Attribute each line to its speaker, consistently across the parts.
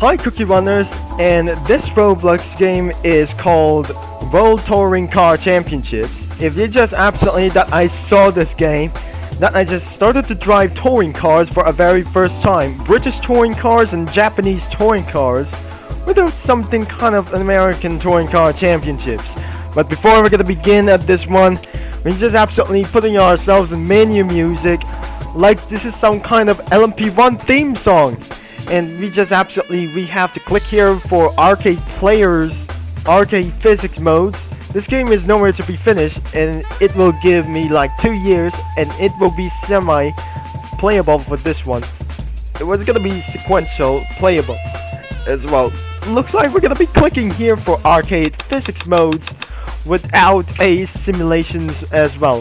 Speaker 1: Hi Cookie Runners, and this Roblox game is called World Touring Car Championships. If you just absolutely that I saw this game, that I just started to drive touring cars for a very first time. British touring cars and Japanese touring cars without something kind of American touring car championships. But before we're gonna begin at this one, we're just absolutely putting ourselves in menu music like this is some kind of LMP1 theme song. And we have to click here for arcade players, arcade physics modes. This game is nowhere to be finished, and it will give me like 2 years, and it will be semi-playable for this one. It was gonna be sequential playable as well. Looks like we're gonna be clicking here for arcade physics modes without a simulations as well.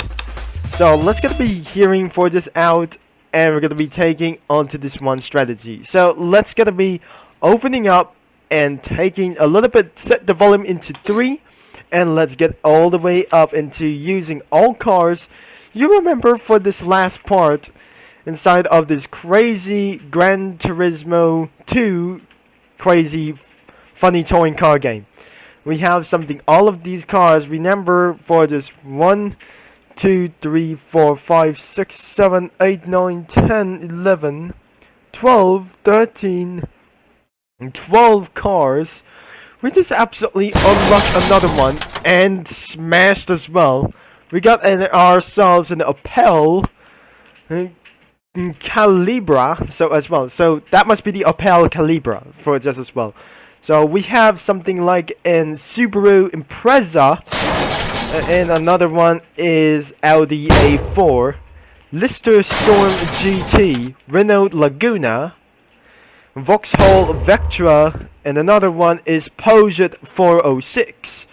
Speaker 1: So let's gonna be hearing for this out, and we're gonna be taking onto this one strategy. So let's gonna be opening up and taking a little bit, set the volume into 3, and let's get all the way up into using all cars. You remember for this last part inside of this crazy Gran Turismo 2 crazy funny touring car game. We have something, all of these cars, remember for this 1, 2, 3, 4, 5, 6, 7, 8, 9, 10, 11, 12, 13, and 12 cars. We just absolutely unlocked another one and smashed as well. We got ourselves an Opel Calibra, so as well. So that must be the Opel Calibra for just as well. So we have something like an Subaru Impreza. And another one is Audi A4, Lister Storm GT, Renault Laguna, Vauxhall Vectra, and another one is Peugeot 406.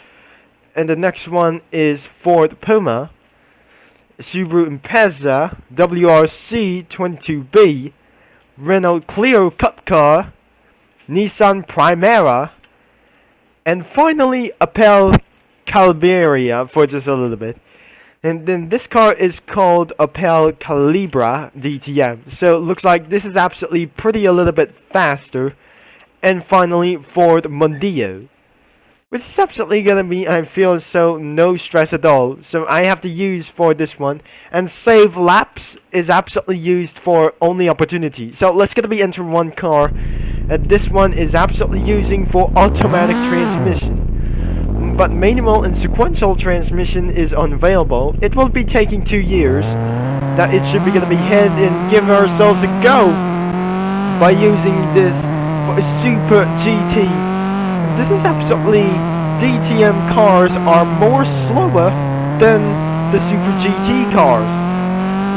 Speaker 1: And the next one is Ford Puma, Subaru Impreza, WRC 22B, Renault Clio Cup Car, Nissan Primera, and finally Opel Calibra for just a little bit. And then this car is called Opel Calibra DTM. So it looks like this is absolutely pretty a little bit faster. And finally Ford Mondeo, which is absolutely gonna be, I feel so no stress at all. So I have to use for this one. And save laps is absolutely used for only opportunity. So let's gonna be enter one car. And this one is absolutely using for automatic transmission. But manual and sequential transmission is unavailable. It will be taking 2 years. That it should be gonna be head and give ourselves a go by using this for a Super GT. This is absolutely, DTM cars are more slower than the Super GT cars.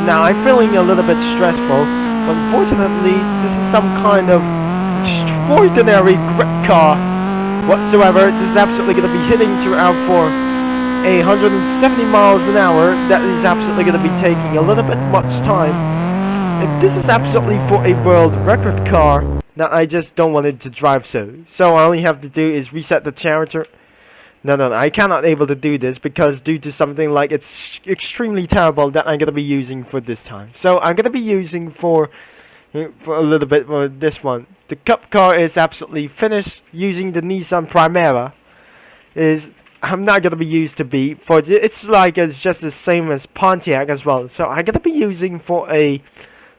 Speaker 1: Now I'm feeling a little bit stressful. Unfortunately, this is some kind of extraordinary grip car whatsoever. This is absolutely going to be hitting throughout for 170 miles an hour. That is absolutely going to be taking a little bit much time. And this is absolutely for a world record car that I just don't want it to drive so. So all I only have to do is reset the character. No, I cannot able to do this because due to something like it's extremely terrible that I'm going to be using for this time. So I'm going to be using for a little bit for this one. The cup car is absolutely finished. Using the Nissan Primera is, I'm not gonna be used to be for it's like it's just the same as Pontiac as well. So I'm gonna be using for a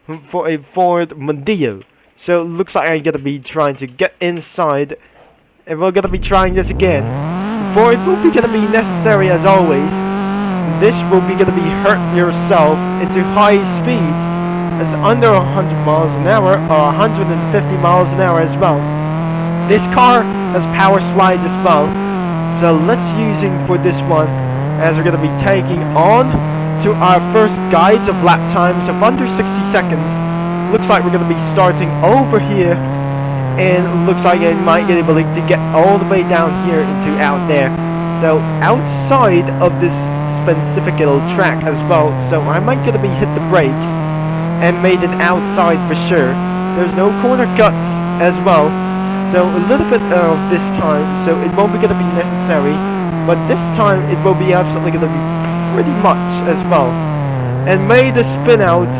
Speaker 1: Ford Mondeo. So it looks like I'm gonna be trying to get inside, and we're gonna be trying this again. For it will be gonna be necessary as always. This will be gonna be hurt yourself into high speeds. It's under 100 miles an hour or 150 miles an hour as well. This car has power slides as well. So let's using for this one as we're going to be taking on to our first guides of lap times of under 60 seconds. Looks like we're going to be starting over here, and looks like I might get able to get all the way down here into out there. So outside of this specific little track as well. So I might going to be hit the brakes and made it outside for sure. There's no corner cuts as well, so a little bit of this time, so it won't be going to be necessary, but this time it will be absolutely going to be pretty much as well. And made a spin out,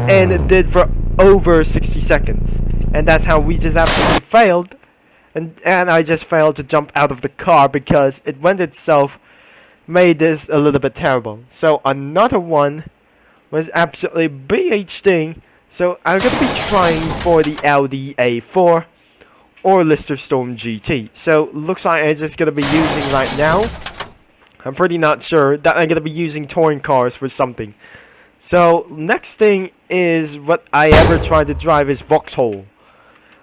Speaker 1: and it did for over 60 seconds. And that's how we just absolutely failed and I just failed to jump out of the car because it went itself made this a little bit terrible. So another one was absolutely BHD. So I'm gonna be trying for the Audi A4 or Lister Storm GT. So looks like I'm just gonna be using right now. I'm pretty not sure that I'm gonna be using touring cars for something. So next thing is what I ever tried to drive is Vauxhall.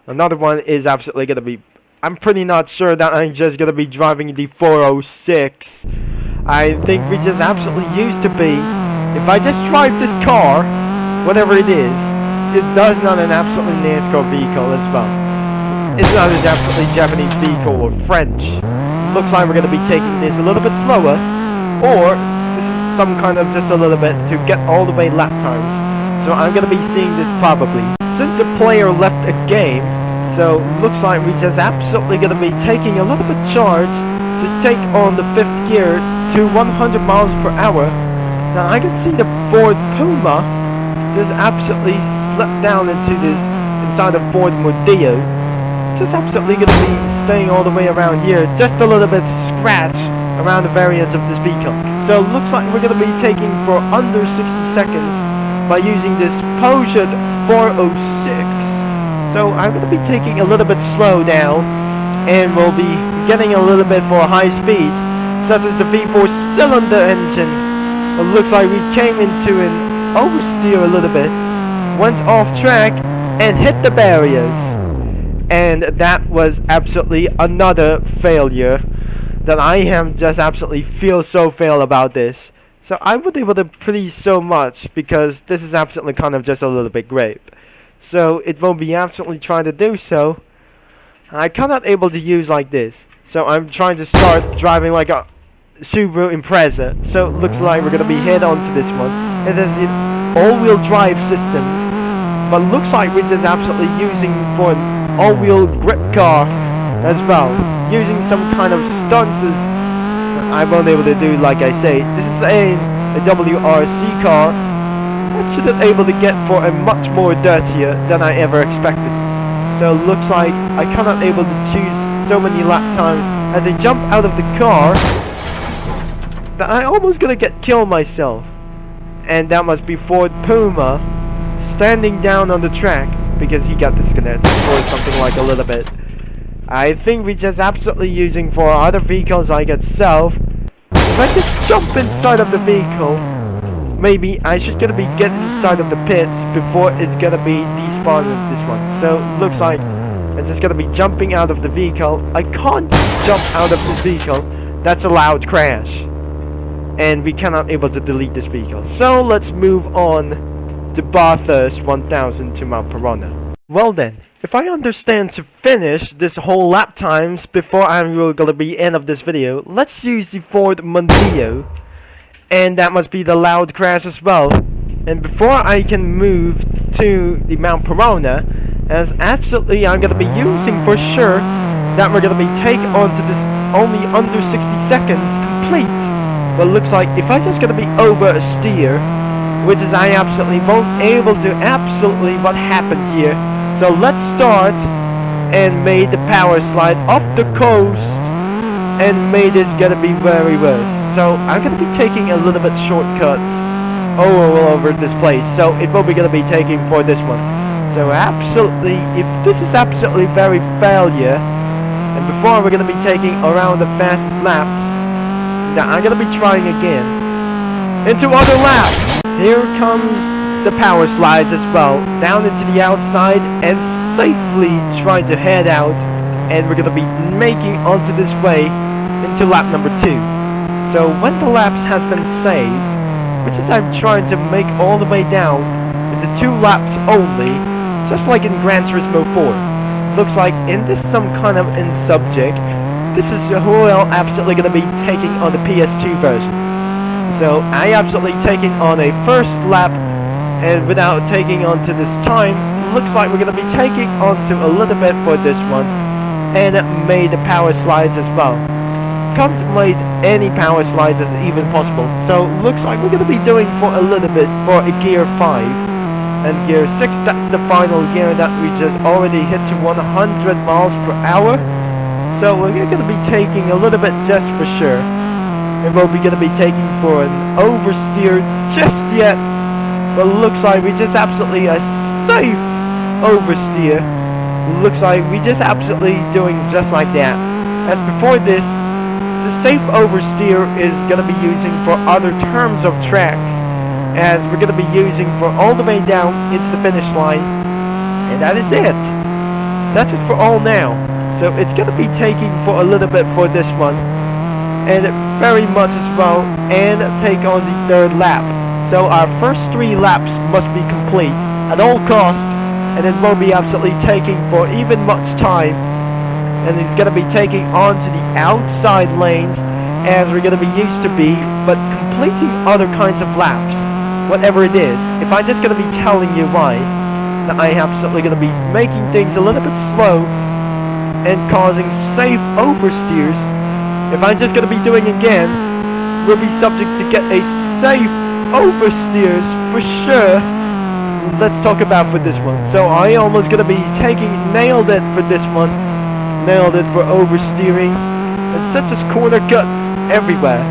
Speaker 1: Another one is absolutely gonna be. I'm pretty not sure that I'm just gonna be driving the 406. I think we just absolutely used to be. If I just drive this car, whatever it is, it does not an absolutely NASCAR vehicle as well. It's not an absolutely Japanese vehicle or French. Looks like we're gonna be taking this a little bit slower, or this is some kind of just a little bit to get all the way lap times. So I'm gonna be seeing this probably. Since the player left a game, so looks like we just absolutely gonna be taking a little bit charge to take on the 5th gear to 100 miles per hour. Now I can see the Ford Puma just absolutely slipped down into this inside of Ford Mondeo. Just absolutely gonna be staying all the way around here, just a little bit scratch around the variance of this vehicle. So looks like we're gonna be taking for under 60 seconds by using this Porsche 406. So I'm gonna be taking a little bit slow now, and we'll be getting a little bit for high speeds, such as the V4 cylinder engine. It looks like we came into an oversteer a little bit, went off track, and hit the barriers. And that was absolutely another failure that I am just absolutely feel so fail about this. So I would able to pretty so much because this is absolutely kind of just a little bit great. So it won't be absolutely trying to do so. I cannot able to use like this. So I'm trying to start driving like a Subaru Impreza. So it looks like we're gonna be head onto this one. It is in all-wheel drive systems, but looks like we're just absolutely using for an all-wheel grip car as well, using some kind of stunts. I won't be able to do like I say. This is a WRC car. That should have able to get for a much more dirtier than I ever expected. So it looks like I cannot able to choose so many lap times as I jump out of the car that I almost gonna get killed myself. And that must be Ford Puma standing down on the track because he got disconnected or something like a little bit. I think we just absolutely using for other vehicles like itself. If I just jump inside of the vehicle, maybe I should gonna be getting inside of the pits before it's gonna be despawning this one. So looks like I'm just gonna be jumping out of the vehicle. I can't jump out of this vehicle. That's a loud crash. And we cannot able to delete this vehicle. So let's move on to Bathurst 1000 to Mount Piranha. Well then, if I understand to finish this whole lap times before I'm really gonna be end of this video, let's use the Ford Mondeo. And that must be the loud crash as well. And before I can move to the Mount Piranha, as absolutely I'm gonna be using for sure that we're gonna be take onto this only under 60 seconds complete. But looks like if I just gonna be over a steer, which is I absolutely won't able to absolutely what happened here. So let's start and made the power slide off the coast and made this gonna be very worse. So I'm gonna be taking a little bit shortcuts all over this place. So it will be gonna be taking for this one. So absolutely, if this is absolutely very failure, and before we're gonna be taking around the fastest laps, now I'm gonna be trying again into other laps. Here comes the power slides as well, down into the outside and safely trying to head out, and we're gonna be making onto this way into lap number 2. So when the laps has been saved, which is I'm trying to make all the way down into 2 laps only, just like in Gran Turismo 4. Looks like in this some kind of in subject, this is well absolutely gonna be taking on the PS2 version. So I absolutely taking on a first lap, and without taking onto this time, looks like we're gonna be taking onto a little bit for this one, and made the power slides as well. Contemplate any power slides as even possible. So looks like we're gonna be doing for a little bit for a gear 5 and gear 6. That's the final gear that we just already hit to 100 miles per hour. So we're gonna be taking a little bit just for sure. And we'll be gonna be taking for an oversteer just yet. But looks like we just absolutely a safe oversteer. Looks like we just absolutely doing just like that. As before this, the safe oversteer is gonna be using for other terms of tracks, as we're gonna be using for all the way down into the finish line. And that is it. That's it for all now. So it's gonna be taking for a little bit for this one, and very much as well, and take on the third lap. So our first 3 laps must be complete at all costs, and it won't be absolutely taking for even much time. And it's gonna be taking onto the outside lanes as we're gonna be used to be, but completing other kinds of laps, whatever it is. If I'm just gonna be telling you why, that I am absolutely gonna be making things a little bit slow and causing safe oversteers. If I'm just gonna be doing again, we'll be subject to get a safe oversteers for sure. Let's talk about for this one. So I almost gonna be nailed it for this one. Nailed it for oversteering. And such as corner cuts everywhere.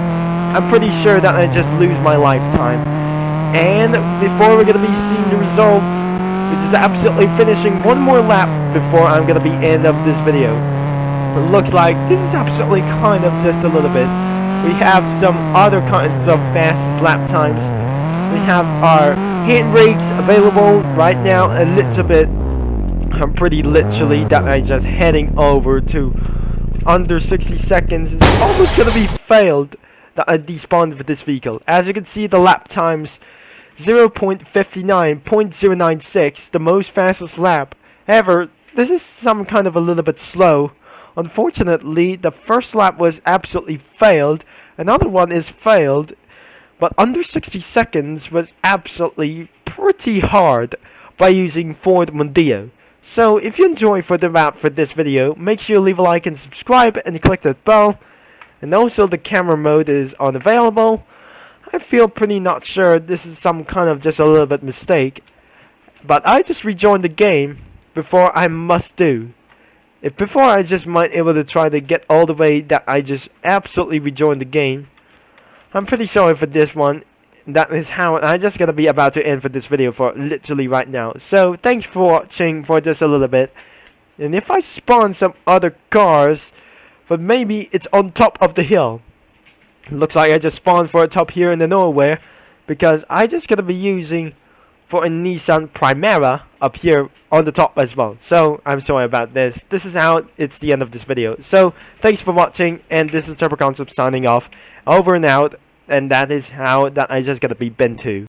Speaker 1: I'm pretty sure that I just lose my lifetime. And before we're gonna be seeing the results, which is absolutely finishing one more lap before I'm gonna be end of this video. It looks like this is absolutely kind of just a little bit. We have some other kinds of fastest lap times. We have our hand brakes available right now a little bit. I'm pretty literally that I just heading over to under 60 seconds. It's almost gonna be failed that I despawned with this vehicle. As you can see, the lap times 0.59.096, the most fastest lap. However, this is some kind of a little bit slow. Unfortunately, the first lap was absolutely failed. Another one is failed. But under 60 seconds was absolutely pretty hard by using Ford Mondeo. So if you enjoy for the map for this video, make sure you leave a like and subscribe and click that bell. And also the camera mode is unavailable. I feel pretty not sure this is some kind of just a little bit mistake. But I just rejoined the game before I must do. If before I just might able to try to get all the way that I just absolutely rejoined the game. I'm pretty sorry for this one. That is how I just gonna be about to end for this video for literally right now. So thanks for watching for just a little bit. And if I spawn some other cars, but maybe it's on top of the hill. Looks like I just spawned for a top here in the nowhere, because I just gonna be using for a Nissan Primera up here on the top as well. So I'm sorry about this. This is how it's the end of this video. So thanks for watching, and this is Turbo Concept signing off. Over and out, and that is how that I just gonna be been to.